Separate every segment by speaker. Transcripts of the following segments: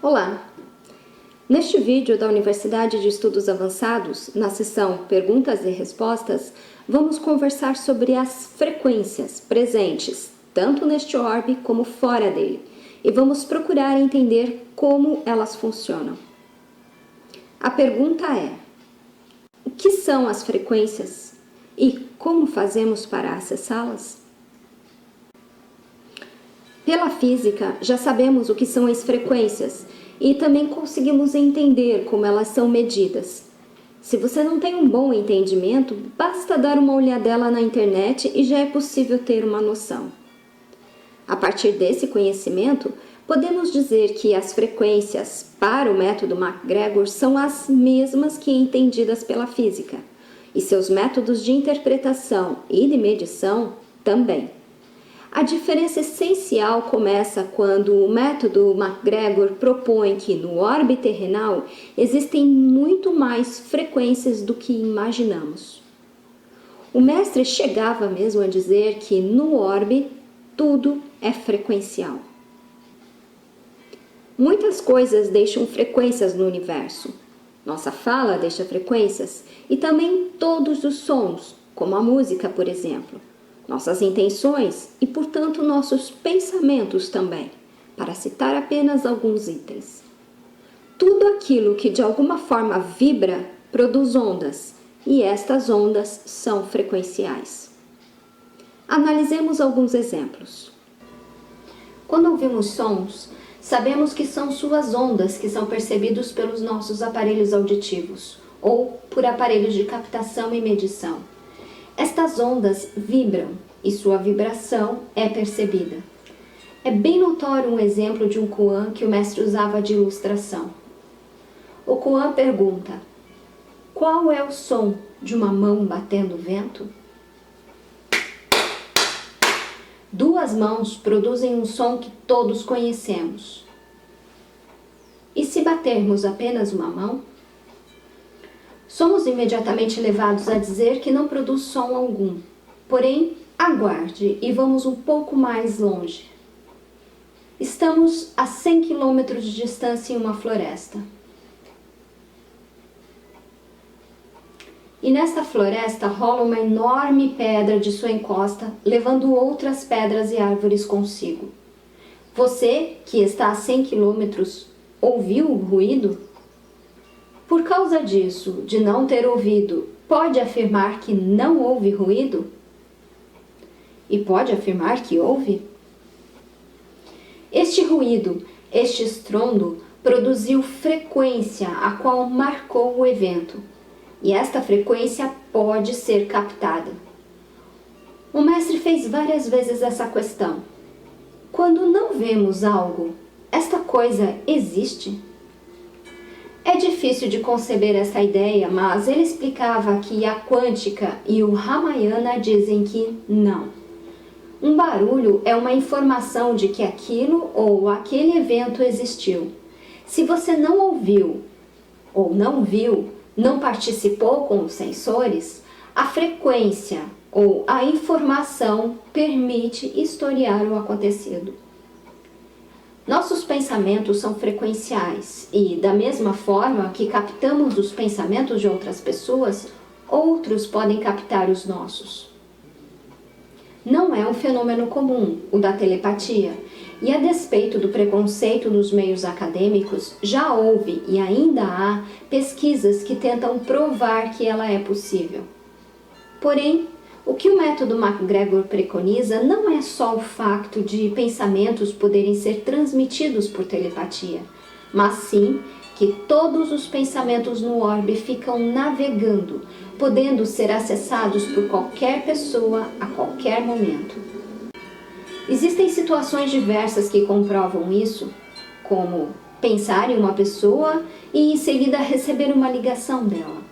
Speaker 1: Olá! Neste vídeo da Universidade de Estudos Avançados, na seção Perguntas e Respostas, vamos conversar sobre as frequências presentes tanto neste orbe como fora dele e vamos procurar entender como elas funcionam. A pergunta é: o que são as frequências e como fazemos para acessá-las? Pela física, já sabemos o que são as frequências e também conseguimos entender como elas são medidas. Se você não tem um bom entendimento, basta dar uma olhadela na internet e já é possível ter uma noção. A partir desse conhecimento, podemos dizer que as frequências para o método MacGregor são as mesmas que entendidas pela física, e seus métodos de interpretação e de medição também. A diferença essencial começa quando o método MacGregor propõe que no orbe terrenal existem muito mais frequências do que imaginamos. O mestre chegava mesmo a dizer que no orbe tudo é frequencial. Muitas coisas deixam frequências no universo. Nossa fala deixa frequências e também todos os sons, como a música, por exemplo. Nossas intenções e, portanto, nossos pensamentos também, para citar apenas alguns itens. Tudo aquilo que de alguma forma vibra produz ondas, e estas ondas são frequenciais. Analisemos alguns exemplos. Quando ouvimos sons, sabemos que são suas ondas que são percebidos pelos nossos aparelhos auditivos, ou por aparelhos de captação e medição. Estas ondas vibram e sua vibração é percebida. É bem notório um exemplo de um koan que o mestre usava de ilustração. O koan pergunta: qual é o som de uma mão batendo vento? Duas mãos produzem um som que todos conhecemos. E se batermos apenas uma mão? Somos imediatamente levados a dizer que não produz som algum. Porém, aguarde e vamos um pouco mais longe. Estamos a 100 km de distância em uma floresta. E nesta floresta rola uma enorme pedra de sua encosta, levando outras pedras e árvores consigo. Você, que está a 100 km, ouviu o ruído? Por causa disso, de não ter ouvido, pode afirmar que não houve ruído? E pode afirmar que houve? Este ruído, este estrondo, produziu frequência a qual marcou o evento, e esta frequência pode ser captada. O mestre fez várias vezes essa questão. Quando não vemos algo, esta coisa existe? É difícil de conceber essa ideia, mas ele explicava que a quântica e o Ramayana dizem que não. Um barulho é uma informação de que aquilo ou aquele evento existiu. Se você não ouviu ou não viu, não participou com os sensores, a frequência ou a informação permite historiar o acontecido. Nossos pensamentos são frequenciais e, da mesma forma que captamos os pensamentos de outras pessoas, outros podem captar os nossos. Não é um fenômeno comum, o da telepatia, e a despeito do preconceito nos meios acadêmicos, já houve e ainda há pesquisas que tentam provar que ela é possível. Porém, o que o método MacGregor preconiza não é só o facto de pensamentos poderem ser transmitidos por telepatia, mas sim que todos os pensamentos no orbe ficam navegando, podendo ser acessados por qualquer pessoa a qualquer momento. Existem situações diversas que comprovam isso, como pensar em uma pessoa e em seguida receber uma ligação dela.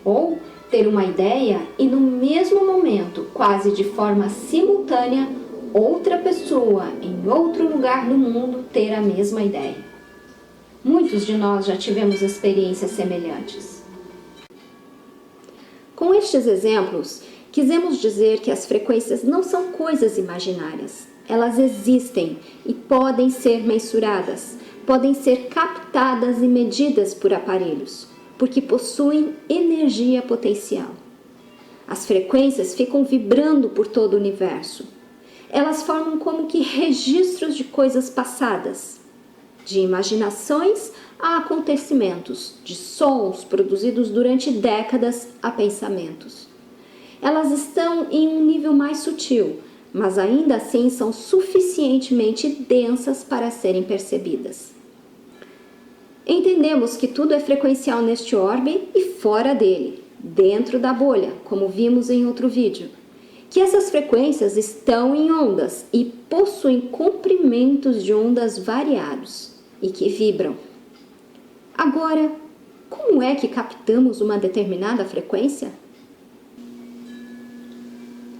Speaker 1: Ou ter uma ideia e no mesmo momento, quase de forma simultânea, outra pessoa em outro lugar do mundo ter a mesma ideia. Muitos de nós já tivemos experiências semelhantes. Com estes exemplos, quisemos dizer que as frequências não são coisas imaginárias. Elas existem e podem ser mensuradas, podem ser captadas e medidas por aparelhos, porque possuem energia potencial. As frequências ficam vibrando por todo o universo. Elas formam como que registros de coisas passadas, de imaginações a acontecimentos, de sons produzidos durante décadas a pensamentos. Elas estão em um nível mais sutil, mas ainda assim são suficientemente densas para serem percebidas. Entendemos que tudo é frequencial neste orbe e fora dele, dentro da bolha, como vimos em outro vídeo, que essas frequências estão em ondas e possuem comprimentos de ondas variados e que vibram. Agora, como é que captamos uma determinada frequência?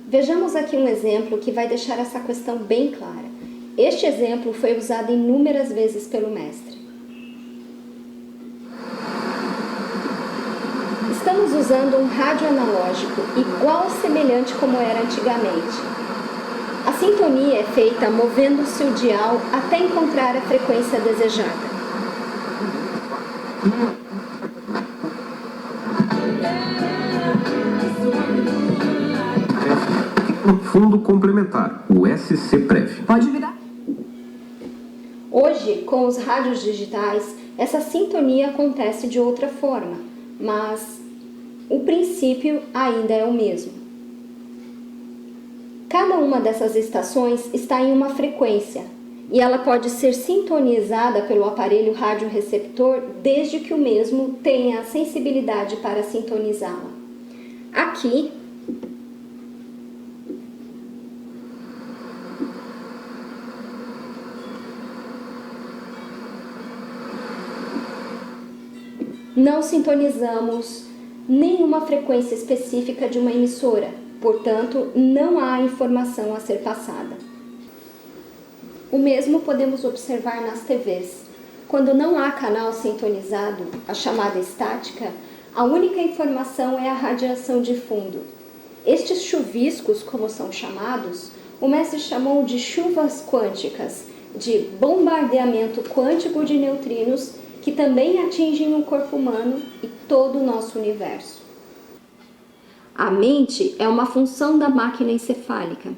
Speaker 1: Vejamos aqui um exemplo que vai deixar essa questão bem clara. Este exemplo foi usado inúmeras vezes pelo mestre. Estamos usando um rádio analógico igual ou semelhante como era antigamente. A sintonia é feita movendo-se o dial até encontrar a frequência desejada.
Speaker 2: Fundo complementar, o SC-Prev.
Speaker 3: Pode virar.
Speaker 1: Hoje, com os rádios digitais, essa sintonia acontece de outra forma, mas o princípio ainda é o mesmo. Cada uma dessas estações está em uma frequência e ela pode ser sintonizada pelo aparelho radioreceptor desde que o mesmo tenha a sensibilidade para sintonizá-la. Aqui, não sintonizamos nenhuma frequência específica de uma emissora, portanto, não há informação a ser passada. O mesmo podemos observar nas TVs. Quando não há canal sintonizado, a chamada estática, a única informação é a radiação de fundo. Estes chuviscos, como são chamados, o mestre chamou de chuvas quânticas, de bombardeamento quântico de neutrinos que também atingem o corpo humano e todo o nosso universo. A mente é uma função da máquina encefálica.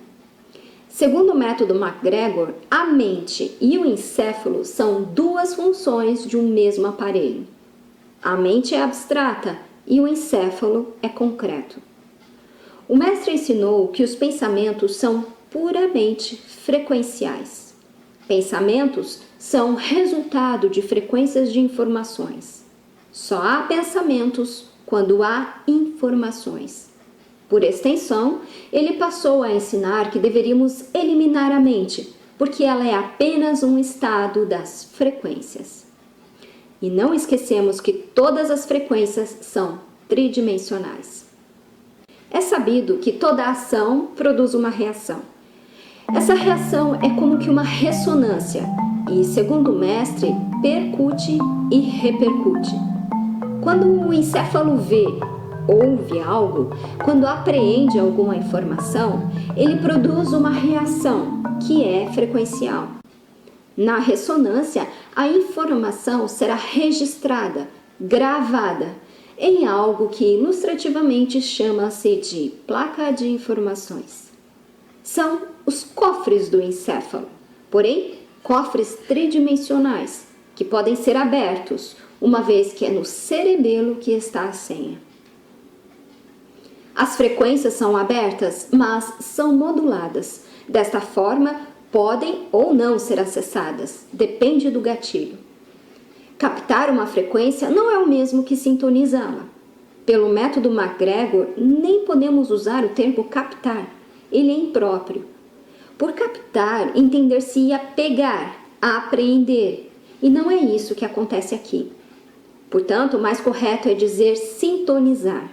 Speaker 1: Segundo o método MacGregor, a mente e o encéfalo são duas funções de um mesmo aparelho. A mente é abstrata e o encéfalo é concreto. O mestre ensinou que os pensamentos são puramente frequenciais. Pensamentos são resultado de frequências de informações. Só há pensamentos quando há informações. Por extensão, ele passou a ensinar que deveríamos eliminar a mente, porque ela é apenas um estado das frequências. E não esquecemos que todas as frequências são tridimensionais. É sabido que toda ação produz uma reação. Essa reação é como que uma ressonância e, segundo o mestre, percute e repercute. Quando o encéfalo vê, ouve algo, quando apreende alguma informação, ele produz uma reação que é frequencial. Na ressonância, a informação será registrada, gravada, em algo que ilustrativamente chama-se de placa de informações. São os cofres do encéfalo, porém cofres tridimensionais, que podem ser abertos, uma vez que é no cerebelo que está a senha. As frequências são abertas, mas são moduladas. Desta forma, podem ou não ser acessadas, depende do gatilho. Captar uma frequência não é o mesmo que sintonizá-la. Pelo método MacGregor, nem podemos usar o termo captar, ele é impróprio. Por captar, entender-se-ia pegar, apreender, e não é isso que acontece aqui. Portanto, o mais correto é dizer sintonizar.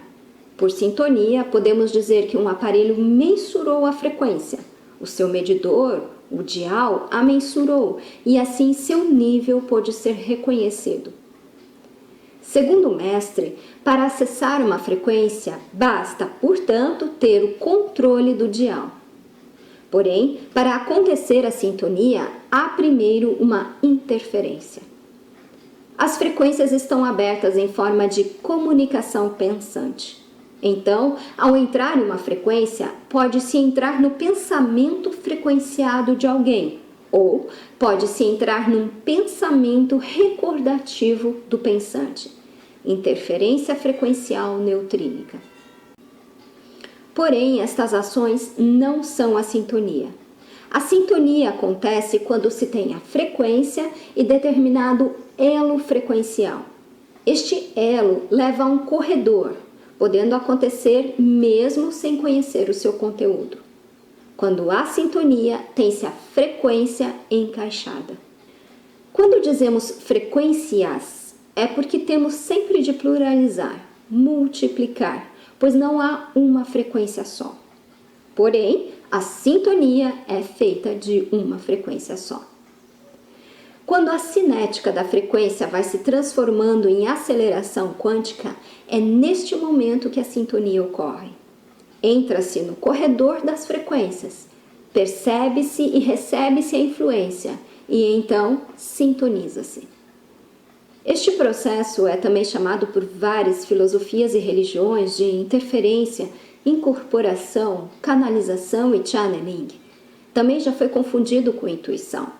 Speaker 1: Por sintonia, podemos dizer que um aparelho mensurou a frequência, o seu medidor, o dial, a mensurou, e assim seu nível pôde ser reconhecido. Segundo o mestre, para acessar uma frequência, basta, portanto, ter o controle do dial. Porém, para acontecer a sintonia, há primeiro uma interferência. As frequências estão abertas em forma de comunicação pensante. Então, ao entrar em uma frequência, pode-se entrar no pensamento frequenciado de alguém, ou pode-se entrar num pensamento recordativo do pensante. Interferência frequencial neutrínica. Porém, estas ações não são a sintonia. A sintonia acontece quando se tem a frequência e determinado elo frequencial. Este elo leva a um corredor, podendo acontecer mesmo sem conhecer o seu conteúdo. Quando há sintonia, tem-se a frequência encaixada. Quando dizemos frequências, é porque temos sempre de pluralizar, multiplicar, pois não há uma frequência só. Porém, a sintonia é feita de uma frequência só. Quando a cinética da frequência vai se transformando em aceleração quântica, é neste momento que a sintonia ocorre. Entra-se no corredor das frequências, percebe-se e recebe-se a influência, e então sintoniza-se. Este processo é também chamado por várias filosofias e religiões de interferência, incorporação, canalização e channeling. Também já foi confundido com intuição.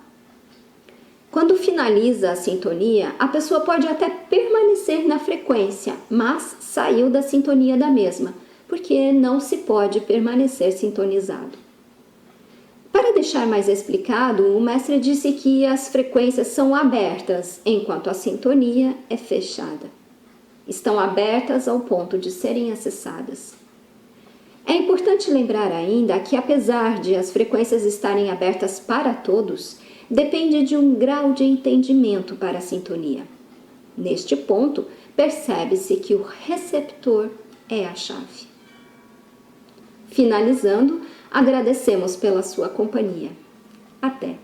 Speaker 1: Quando finaliza a sintonia, a pessoa pode até permanecer na frequência, mas saiu da sintonia da mesma, porque não se pode permanecer sintonizado. Para deixar mais explicado, o mestre disse que as frequências são abertas, enquanto a sintonia é fechada. Estão abertas ao ponto de serem acessadas. É importante lembrar ainda que, apesar de as frequências estarem abertas para todos, depende de um grau de entendimento para a sintonia. Neste ponto, percebe-se que o receptor é a chave. Finalizando, agradecemos pela sua companhia. Até!